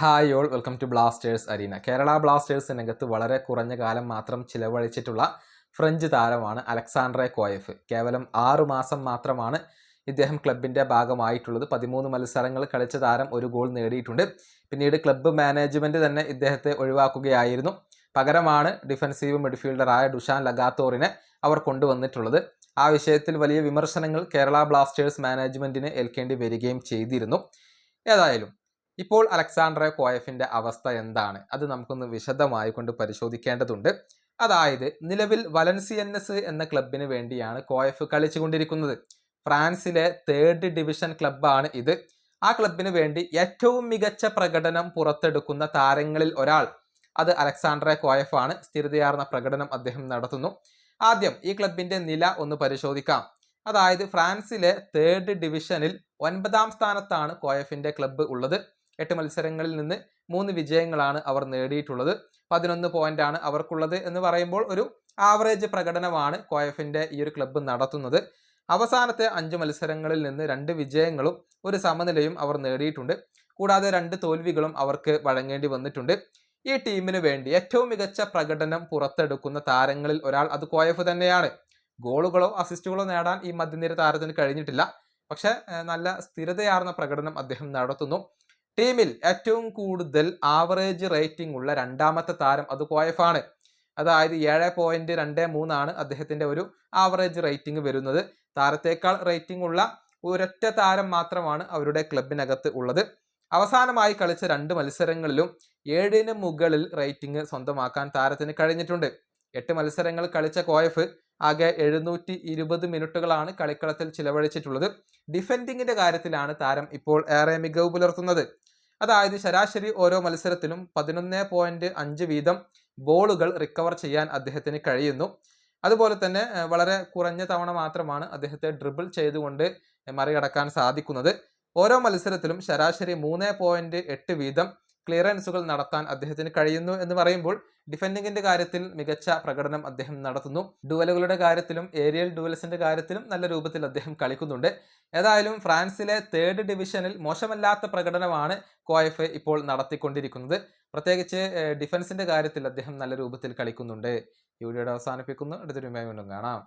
Hi all welcome to Blasters arena. Kerala Blasters രംഗത്ത് വളരെ കുറഞ്ഞ കാലം മാത്രം ചിലവഴിച്ചിട്ടുള്ള ഫ്രഞ്ച് താരമാണ് അലക്സാണ്ട്രെ കോയഫ്. കേവലം 6 മാസം മാത്രമാണ് ഇദ്ദേഹം ക്ലബിൻ്റെ ഭാഗമായിട്ടുള്ളത്. 13 മത്സരങ്ങൾ കളിച്ച താരം ഒരു ഗോൾ നേടിയിട്ടുണ്ട്. പിന്നീട് ക്ലബ്ബ് മാനേജ്മെൻറ്റ് തന്നെ ഇദ്ദേഹത്തെ ഒഴിവാക്കുകയായിരുന്നു. പകരമാണ് ഡിഫൻസീവ് മിഡ്ഫീൽഡറായ ഡുഷാൻ ലഗാത്തോറിനെ അവർ കൊണ്ടുവന്നിട്ടുള്ളത്. ആ വിഷയത്തിൽ വലിയ വിമർശനങ്ങൾ കേരള ബ്ലാസ്റ്റേഴ്സ് മാനേജ്മെൻറ്റിന് ഏൽക്കേണ്ടി വരികയും ചെയ്തിരുന്നു. ഏതായാലും ഇപ്പോൾ അലക്സാണ്ട്രെ കോയഫിൻ്റെ അവസ്ഥ എന്താണ്, അത് നമുക്കൊന്ന് വിശദമായി കൊണ്ട് പരിശോധിക്കേണ്ടതുണ്ട്. അതായത് നിലവിൽ വലൻസിയന്നസ് എന്ന ക്ലബിന് വേണ്ടിയാണ് കോയഫ് കളിച്ചുകൊണ്ടിരിക്കുന്നത്. ഫ്രാൻസിലെ 3rd ഡിവിഷൻ ക്ലബ്ബാണ് ഇത്. ആ ക്ലബിന് വേണ്ടി ഏറ്റവും മികച്ച പ്രകടനം പുറത്തെടുക്കുന്ന താരങ്ങളിൽ ഒരാൾ അത് അലക്സാണ്ട്രെ കോയഫാണ്. സ്ഥിരതയാർന്ന പ്രകടനം അദ്ദേഹം നടത്തുന്നു. ആദ്യം ഈ ക്ലബിൻ്റെ നില ഒന്ന് പരിശോധിക്കാം. അതായത് ഫ്രാൻസിലെ 3rd ഡിവിഷനിൽ 9ാം സ്ഥാനത്താണ് കോയഫിൻ്റെ ക്ലബ്ബ് ഉള്ളത്. 8 മത്സരങ്ങളിൽ നിന്ന് 3 വിജയങ്ങളാണ് അവർ നേടിയിട്ടുള്ളത്. 11 പോയിന്റാണ് അവർക്കുള്ളത് എന്ന് പറയുമ്പോൾ ഒരു ആവറേജ് പ്രകടനമാണ് കോയഫിൻ്റെ ഈ ഒരു ക്ലബ്ബ് നടത്തുന്നത്. അവസാനത്തെ 5 മത്സരങ്ങളിൽ നിന്ന് 2 വിജയങ്ങളും ഒരു സമനിലയും അവർ നേടിയിട്ടുണ്ട്. കൂടാതെ 2 തോൽവികളും അവർക്ക് വഴങ്ങേണ്ടി വന്നിട്ടുണ്ട്. ഈ ടീമിന് വേണ്ടി ഏറ്റവും മികച്ച പ്രകടനം പുറത്തെടുക്കുന്ന താരങ്ങളിൽ ഒരാൾ അത് കോയഫ് തന്നെയാണ്. ഗോളുകളോ അസിസ്റ്റുകളോ നേടാൻ ഈ മധ്യനിര താരത്തിന് കഴിഞ്ഞിട്ടില്ല. പക്ഷെ നല്ല സ്ഥിരതയാർന്ന പ്രകടനം അദ്ദേഹം നടത്തുന്നു. ടീമിൽ ഏറ്റവും കൂടുതൽ ആവറേജ് റേറ്റിംഗ് ഉള്ള 2ാമത്തെ താരം അത് കോയഫാണ്. അതായത് 7.23 ആണ് അദ്ദേഹത്തിൻ്റെ ഒരു ആവറേജ് റേറ്റിംഗ് വരുന്നത്. താരത്തേക്കാൾ റേറ്റിംഗ് ഉള്ള ഒരൊറ്റ താരം മാത്രമാണ് അവരുടെ ക്ലബിനകത്ത് ഉള്ളത്. അവസാനമായി കളിച്ച 2 മത്സരങ്ങളിലും 7ന് മുകളിൽ റേറ്റിംഗ് സ്വന്തമാക്കാൻ താരത്തിന് കഴിഞ്ഞിട്ടുണ്ട്. 8 മത്സരങ്ങൾ കളിച്ച കോയഫ് ആകെ 720 മിനിറ്റുകളാണ് കളിക്കളത്തിൽ ചിലവഴിച്ചിട്ടുള്ളത്. ഡിഫെൻഡിങ്ങിന്റെ കാര്യത്തിലാണ് താരം ഇപ്പോൾ ഏറെ മികവ് പുലർത്തുന്നത്. അതായത് ശരാശരി ഓരോ മത്സരത്തിലും 11.5 വീതം ബോളുകൾ റിക്കവർ ചെയ്യാൻ അദ്ദേഹത്തിന് കഴിയുന്നു. അതുപോലെ തന്നെ വളരെ കുറഞ്ഞ തവണ മാത്രമാണ് അദ്ദേഹത്തെ ഡ്രിബിൾ ചെയ്തുകൊണ്ട് മറികടക്കാൻ സാധിക്കുന്നത്. ഓരോ മത്സരത്തിലും ശരാശരി 3.8 വീതം ക്ലിയറൻസുകൾ നടത്താൻ അദ്ദേഹത്തിന് കഴിയുന്നു എന്ന് പറയുമ്പോൾ ഡിഫെൻഡിങ്ങിന്റെ കാര്യത്തിൽ മികച്ച പ്രകടനം അദ്ദേഹം നടത്തുന്നു. ഡുവലുകളുടെ കാര്യത്തിലും ഏരിയൽ ഡുവൽസിന്റെ കാര്യത്തിലും നല്ല രൂപത്തിൽ അദ്ദേഹം കളിക്കുന്നുണ്ട്. ഏതായാലും ഫ്രാൻസിലെ 3rd ഡിവിഷനിൽ മോശമല്ലാത്ത പ്രകടനമാണ് കോയഫ് ഇപ്പോൾ നടത്തിക്കൊണ്ടിരിക്കുന്നത്. പ്രത്യേകിച്ച് ഡിഫൻസിന്റെ കാര്യത്തിൽ അദ്ദേഹം നല്ല രൂപത്തിൽ കളിക്കുന്നുണ്ട്. ഈ വീഡിയോയുടെ അവസാനിപ്പിക്കുന്നു. അടുത്തൊരു വീണ്ടും കാണാം.